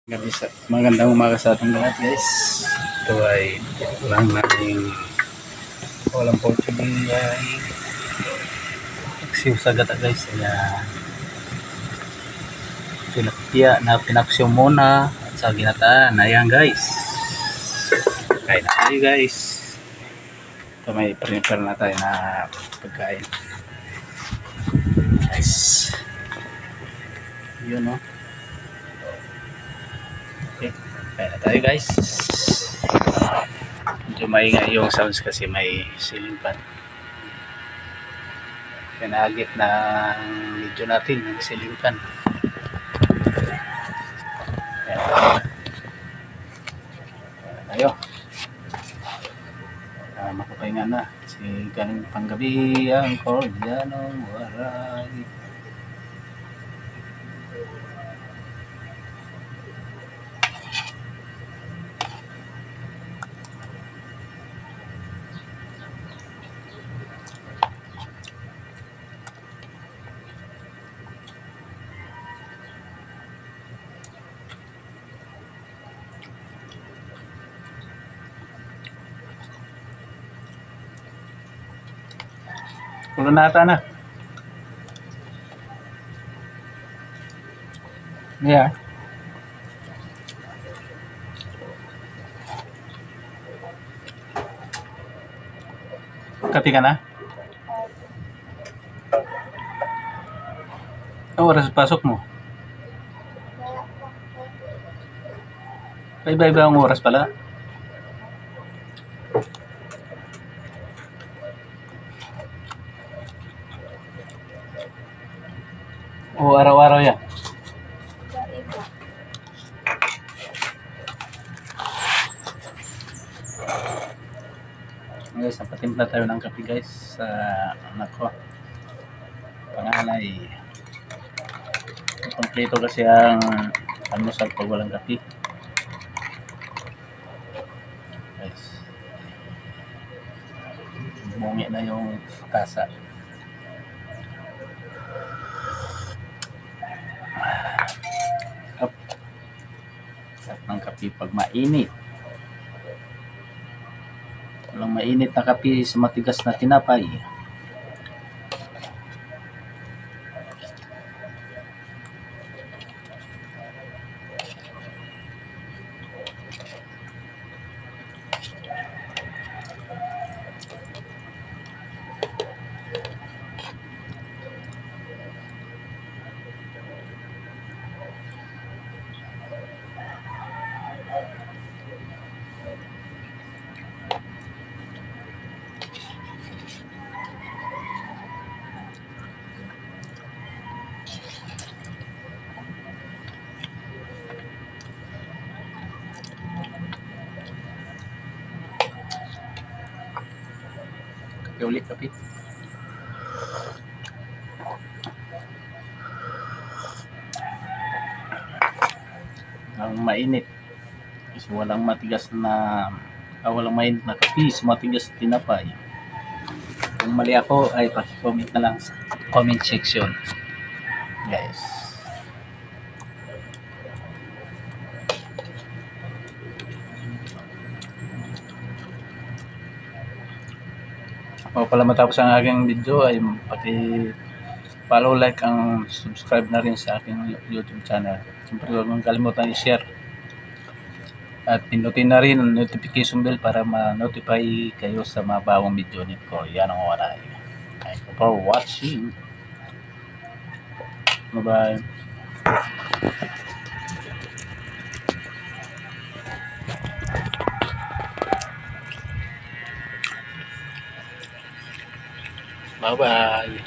Magandang umaga sa ating lahat, guys. Ito ay lang nating walang Portuguese ay nagsiw sa gata, guys. Kaya pinaksyo muna at sa ginataan. Ayan, guys, kain na tayo, guys. Ito may prepare na tayo na pagkain, guys. Yun, no? Okay, kaya na tayo, guys. Medyo maingay yung sounds kasi may ceiling fan. Pinagit na video natin yung ceiling fan. Kaya tayo. Makapahinga na. Kasi galing panggabi ang Cordyanong Waray. Kulo nata na. Yeah. Kapi ka na? Ang oras pasok mo? Iba-iba ang oras pala. O araw-araw yan? Guys, napatimpla tayo ng kape, guys, sa anak ko. Pangalay, kompleto kasi ang almusal pag walang kape, guys. Bungi na yung kasa. Sarap ng kape pag mainit. Walang mainit na kape sa matigas na tinapay. Ulit kape. Ang mainit kasi walang matigas na walang mainit na kape sa matigas na tinapay. Kung mali ako ay paki-comment na lang sa comment section, guys. Pala matapos ang aking video ay paki-follow, like, ang subscribe na rin sa aking YouTube channel. Siyempre huwag mong kalimutan i-share at pinutin na rin ang notification bell para ma-notify kayo sa mga bagong video nito. Yan ang waray. Thank you for watching. Bye bye. Bye bye.